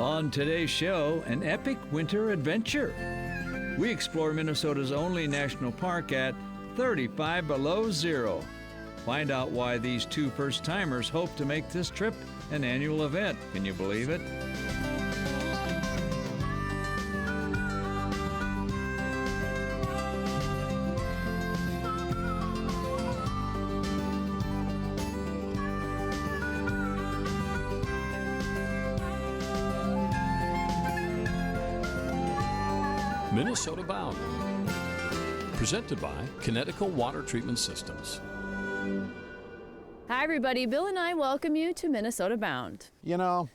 On today's show, an epic winter adventure. We explore Minnesota's only national park at 35 below zero. Find out why these two first-timers hope to make this trip an annual event. Can you believe it? Minnesota Bound, presented by Connecticut Water Treatment Systems. Hi everybody, Bill and I welcome you to Minnesota Bound. You know,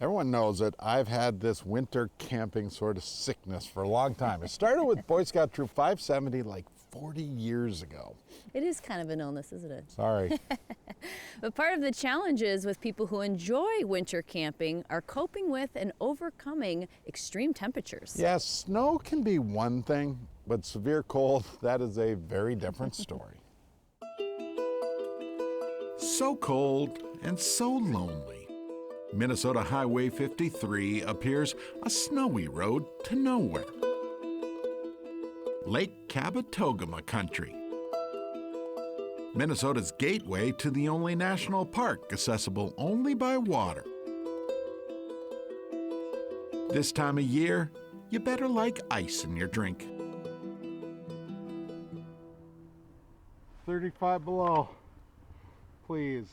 everyone knows that I've had this winter camping sort of sickness for a long time. It started with Boy Scout Troop 570 like 40 years ago. It is kind of an illness, isn't it? Sorry. But part of the challenges with people who enjoy winter camping are coping with and overcoming extreme temperatures. Yes, snow can be one thing, but severe cold, that is a very different story. So cold and so lonely. Minnesota Highway 53 appears a snowy road to nowhere. Lake Kabetogama country. Minnesota's gateway to the only national park accessible only by water. This time of year, you better like ice in your drink. 35 below, please.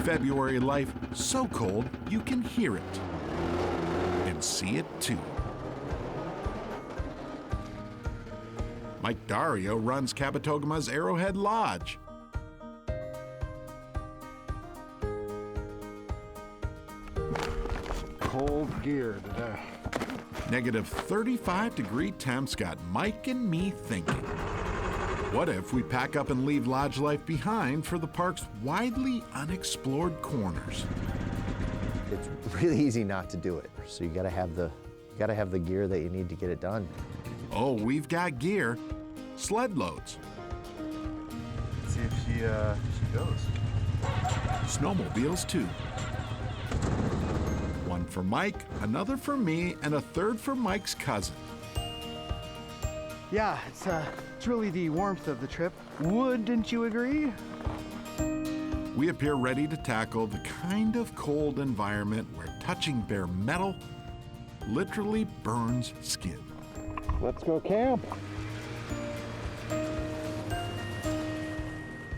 February life so cold you can hear it and see it too. Mike Dario runs Kabetogama's Arrowhead Lodge. Cold gear today. Negative 35-degree temps got Mike and me thinking. What if we pack up and leave lodge life behind for the park's widely unexplored corners? It's really easy not to do it. So you gotta have the gear that you need to get it done. Oh, we've got gear. Sled loads. Let's see if she goes. Snowmobiles too. One for Mike, another for me, and a third for Mike's cousin. Yeah, it's really the warmth of the trip. Wouldn't you agree? We appear ready to tackle the kind of cold environment where touching bare metal literally burns skin. Let's go camp.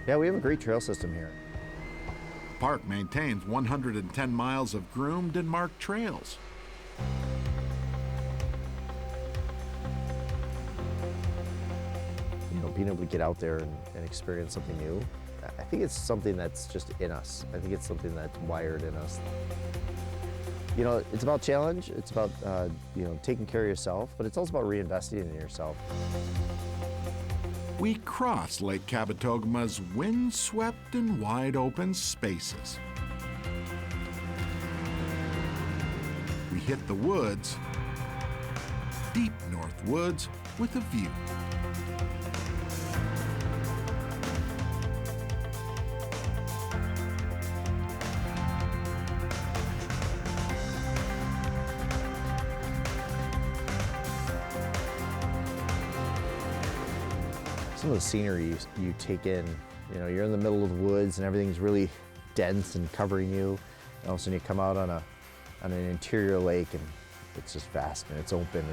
Yeah, we have a great trail system here. Park maintains 110 miles of groomed and marked trails. You know, being able to get out there and experience something new, I think it's something that's just in us. I think it's something that's wired in us. You know, it's about challenge, it's about you know, taking care of yourself, but it's also about reinvesting in yourself. We cross Lake Kabetogama's wind-swept and wide-open spaces. We hit the woods, deep north woods with a view. Some of the scenery you take in, you know, you're in the middle of the woods and everything's really dense and covering you. And all of a sudden you come out on an interior lake and it's just vast and it's open.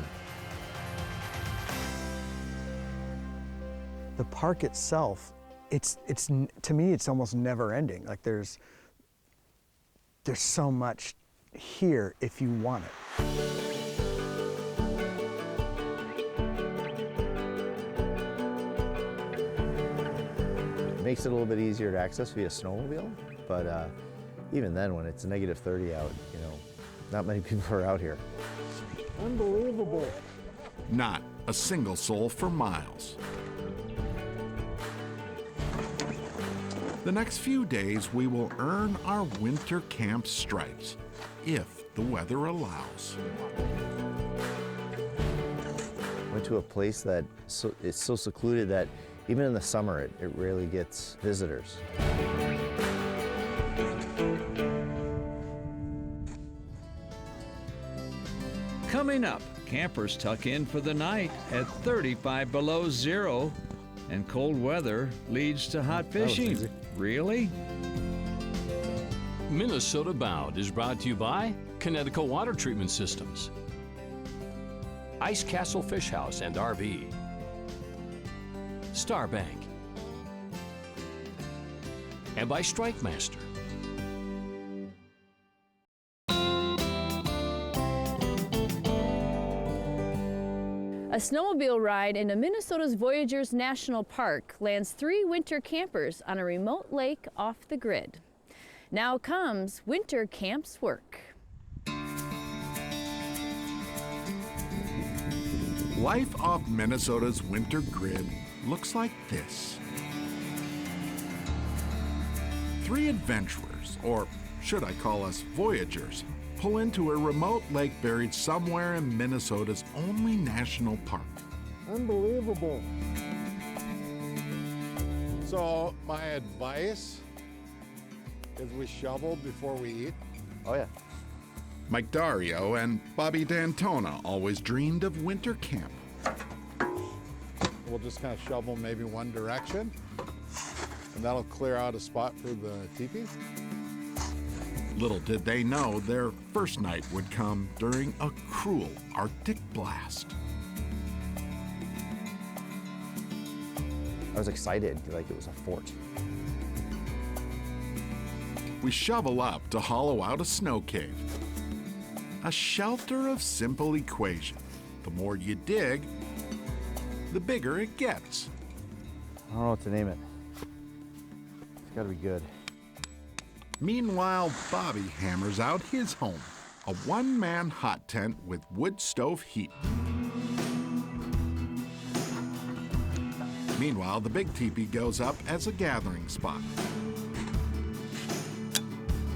The park itself, it's to me, it's almost never ending. Like there's so much here if you want it. Makes it a little bit easier to access via snowmobile, but even then, when it's negative 30 out, you know, not many people are out here. Unbelievable. Not a single soul for miles. The next few days, we will earn our winter camp stripes, if the weather allows. Went to a place that is so secluded that even in the summer, it rarely gets visitors. Coming up, campers tuck in for the night at 35 below zero, and cold weather leads to hot fishing. Really? Minnesota Bound is brought to you by Connecticut Water Treatment Systems, Ice Castle Fish House and RV, Star Bank, and by Strike Master. A snowmobile ride into Minnesota's Voyageurs National Park lands 3 winter campers on a remote lake off the grid. Now comes Winter Camp's work. Life off Minnesota's winter grid looks like this. 3 adventurers, or should I call us voyagers, pull into a remote lake buried somewhere in Minnesota's only national park. Unbelievable. So my advice is we shovel before we eat. Oh yeah. Mike Dario and Bobby D'Antona always dreamed of winter camp. We'll just kind of shovel maybe one direction, and that'll clear out a spot for the teepee. Little did they know their first night would come during a cruel Arctic blast. I was excited, like it was a fort. We shovel up to hollow out a snow cave. A shelter of simple equation. The more you dig, the bigger it gets. I don't know what to name it. It's gotta be good. Meanwhile, Bobby hammers out his home, a one-man hot tent with wood stove heat. Meanwhile, the big teepee goes up as a gathering spot.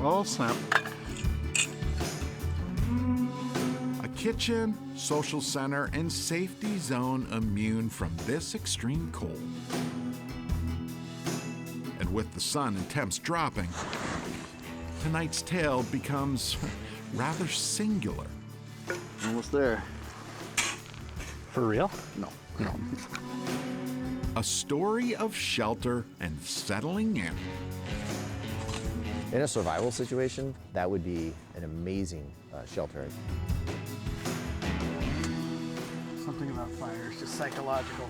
Oh, snap. A kitchen, social center, and safety zone immune from this extreme cold. And with the sun and temps dropping, tonight's tale becomes rather singular. Almost there. For real? No. A story of shelter and settling in. In a survival situation, that would be an amazing shelter. Something about fire is just psychological.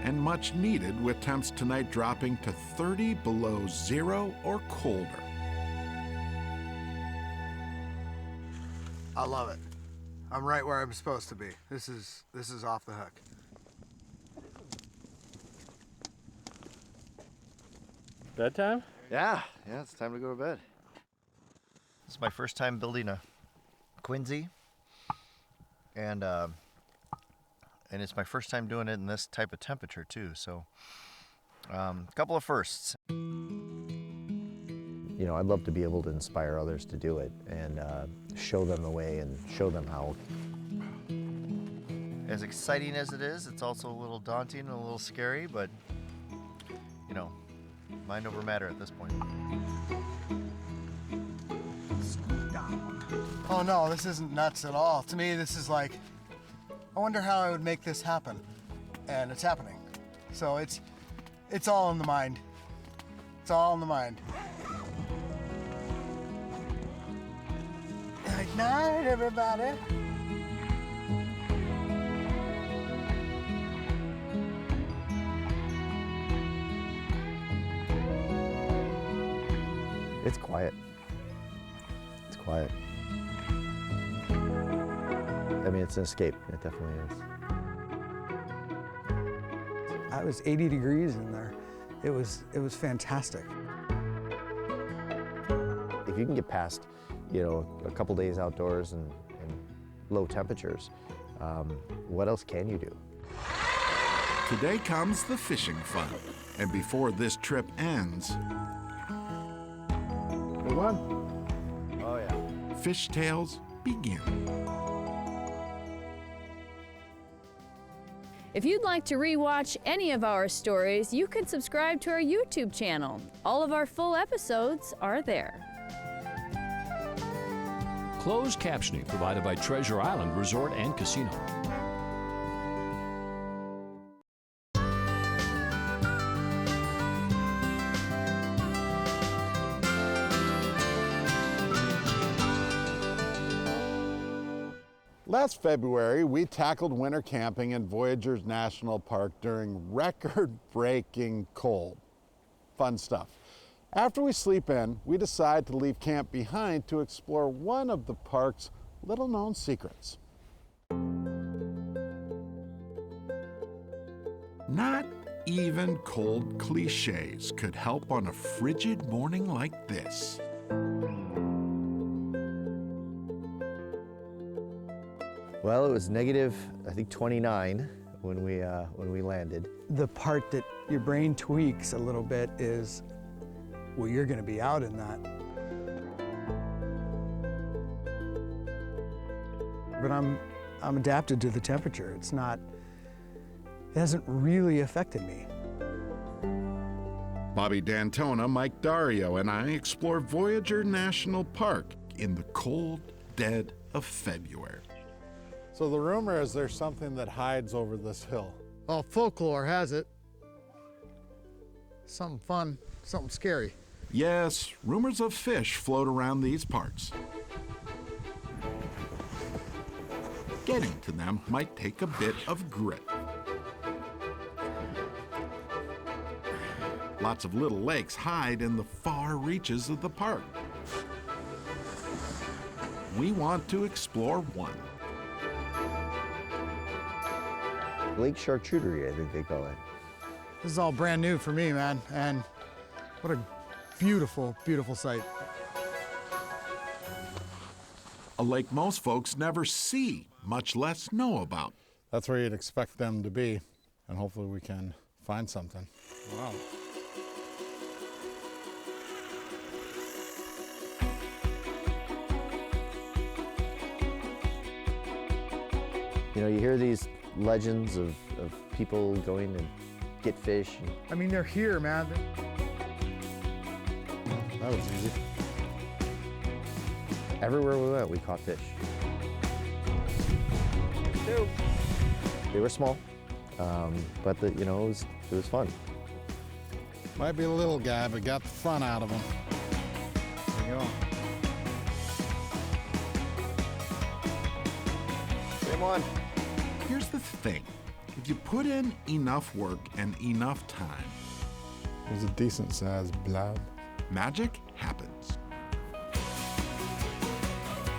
And much needed with temps tonight dropping to 30 below zero or colder. I love it. I'm right where I'm supposed to be. This is off the hook. Bedtime? Yeah, it's time to go to bed. This is my first time building a Quincy, and it's my first time doing it in this type of temperature too. So, a couple of firsts. You know, I'd love to be able to inspire others to do it and show them the way and show them how. As exciting as it is, it's also a little daunting and a little scary, but you know, mind over matter at this point. Oh no, this isn't nuts at all. To me, this is like, I wonder how I would make this happen. And it's happening. So it's all in the mind. It's all in the mind. Good night, everybody. It's quiet. It's quiet. I mean, it's an escape. It definitely is. It was 80 degrees in there. It was fantastic. If you can get past, you know, a couple days outdoors and low temperatures, what else can you do? Today comes the fishing fun. And before this trip ends, Good one. Oh yeah. fish tales begin. If you'd like to rewatch any of our stories, you can subscribe to our YouTube channel. All of our full episodes are there. Closed captioning provided by Treasure Island Resort and Casino. Last February, we tackled winter camping in Voyageurs National Park during record-breaking cold. Fun stuff. After we sleep in, we decide to leave camp behind to explore one of the park's little-known secrets. Not even cold cliches could help on a frigid morning like this. Well, it was negative, I think, 29 when we landed. The part that your brain tweaks a little bit is, well, you're going to be out in that. But I'm adapted to the temperature. It hasn't really affected me. Bobby D'Antona, Mike Dario, and I explore Voyageur National Park in the cold dead of February. So the rumor is there's something that hides over this hill. Well, folklore has it. Something fun, something scary. Yes, rumors of fish float around these parts. Getting to them might take a bit of grit. Lots of little lakes hide in the far reaches of the park. We want to explore one. Lake Charcuterie, I think they call it. This is all brand new for me, man, and what a beautiful, beautiful sight. A lake most folks never see, much less know about. That's where you'd expect them to be, and hopefully we can find something. Wow. You know, you hear these legends of people going to get fish. I mean, they're here, man. That was easy. Everywhere we went, we caught fish. They were small, but it was fun. Might be a little guy, but got the fun out of him. There you go. Come on. Here's the thing. If you put in enough work and enough time, It was a decent sized blob. magic happens.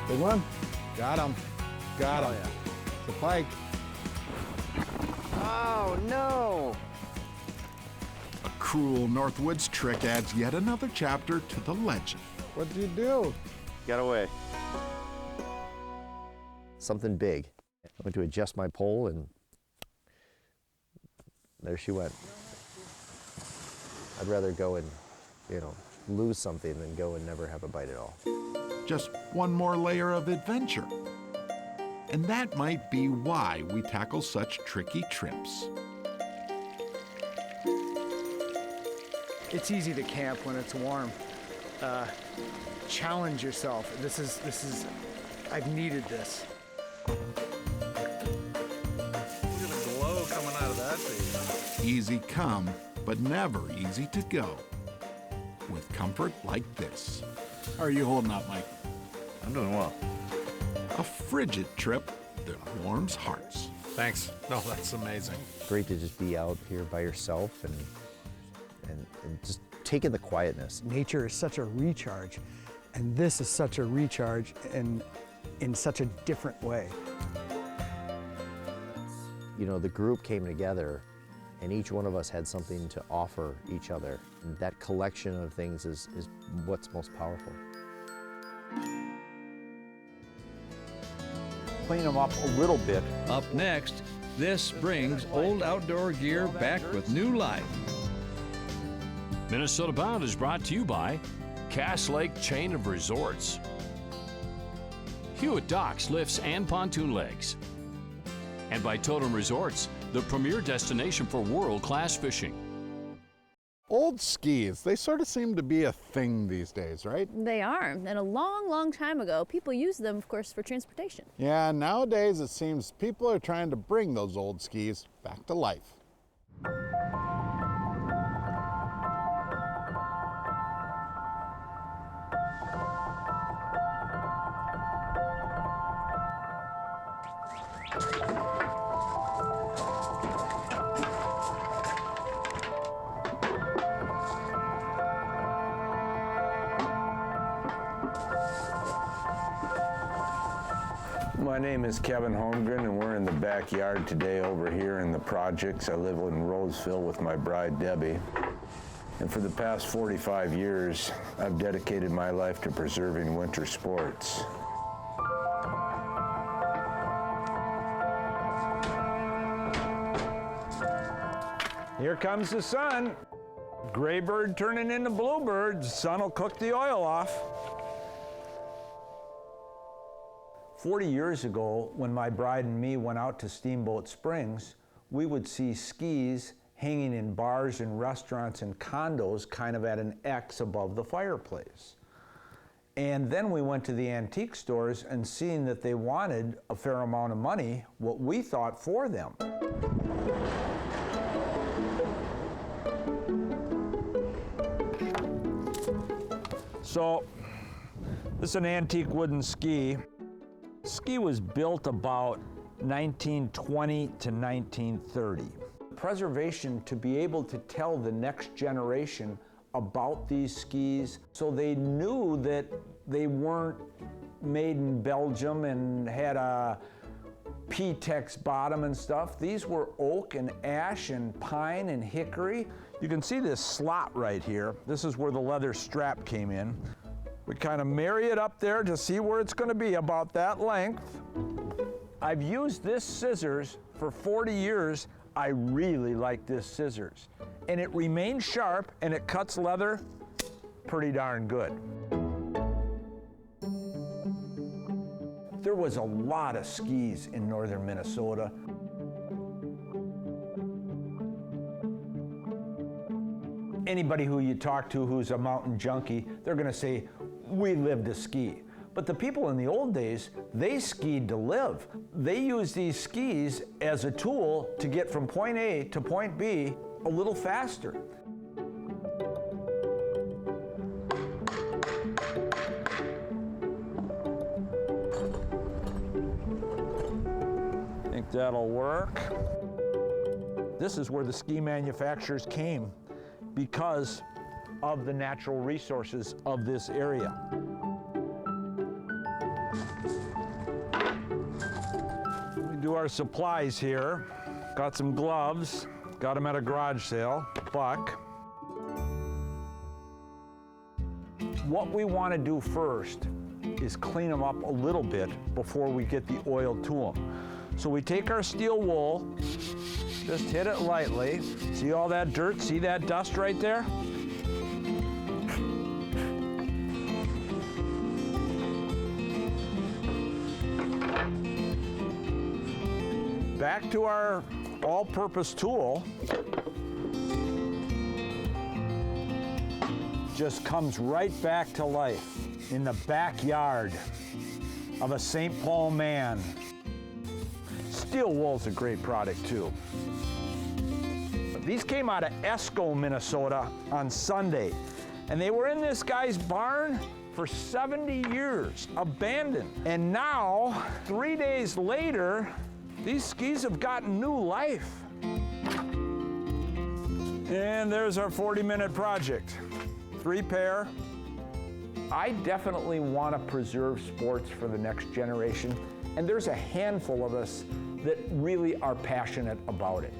Big one. Got him. Got him. yeah. It's a pike. Oh, no. A cruel Northwoods trick adds yet another chapter to the legend. What'd you do? Got away. Something big. I went to adjust my pole, and there she went. I'd rather go and, lose something than go and never have a bite at all. Just one more layer of adventure. And that might be why we tackle such tricky trips. It's easy to camp when it's warm. Challenge yourself. This is, I've needed this. Easy come, but never easy to go. With comfort like this. How are you holding up, Mike? I'm doing well. A frigid trip that warms hearts. Thanks. No, that's amazing. Great to just be out here by yourself and just take in the quietness. Nature is such a recharge, and this is such a recharge in such a different way. The group came together, and each one of us had something to offer each other. And that collection of things is what's most powerful. Clean them up a little bit. Up next, this brings old outdoor gear back with new life. Minnesota Bound is brought to you by Cass Lake Chain of Resorts, Hewitt Docks Lifts and Pontoon Legs, and by Totem Resorts, the premier destination for world-class fishing. Old skis, they sort of seem to be a thing these days, right? They are, and a long, long time ago, people used them, of course, for transportation. Yeah, nowadays it seems people are trying to bring those old skis back to life. My name is Kevin Holmgren, and we're in the backyard today over here in the projects. I live in Roseville with my bride, Debbie. And for the past 45 years, I've dedicated my life to preserving winter sports. Here comes the sun. Gray bird turning into bluebird. The sun will cook the oil off. 40 years ago, when my bride and me went out to Steamboat Springs, we would see skis hanging in bars and restaurants and condos kind of at an X above the fireplace. And then we went to the antique stores, and seeing that they wanted a fair amount of money, what we thought for them. So, this is an antique wooden ski. Ski was built about 1920 to 1930. Preservation to be able to tell the next generation about these skis so they knew that they weren't made in Belgium and had a P-Tex bottom and stuff. These were oak and ash and pine and hickory. You can see this slot right here. This is where the leather strap came in. We kind of marry it up there to see where it's going to be, about that length. I've used this scissors for 40 years. I really like this scissors. And it remains sharp and it cuts leather pretty darn good. There was a lot of skis in northern Minnesota. Anybody who you talk to who's a mountain junkie, they're going to say, we live to ski. But the people in the old days, they skied to live. They used these skis as a tool to get from point A to point B a little faster. Think that'll work. This is where the ski manufacturers came because of the natural resources of this area. We do our supplies here. Got some gloves, got them at a garage sale, $1. What we want to do first is clean them up a little bit before we get the oil to them. So we take our steel wool, just hit it lightly. See all that dirt? See that dust right there? Back to our all-purpose tool. Just comes right back to life in the backyard of a St. Paul man. Steel wool's a great product too. These came out of Esco, Minnesota on Sunday, and they were in this guy's barn for 70 years, abandoned. And now, 3 days later, these skis have gotten new life. And there's our 40-minute project. 3 pair. I definitely want to preserve sports for the next generation, and there's a handful of us that really are passionate about it.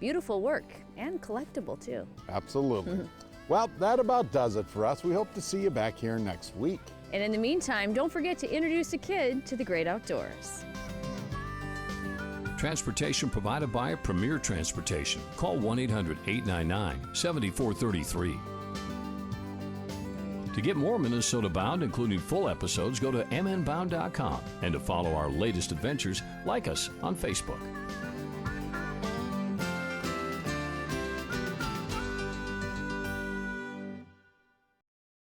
Beautiful work, and collectible too. Absolutely. Well, that about does it for us. We hope to see you back here next week. And in the meantime, don't forget to introduce a kid to the great outdoors. Transportation provided by Premier Transportation. Call 1-800-899-7433. To get more Minnesota Bound, including full episodes, go to mnbound.com. And to follow our latest adventures, like us on Facebook.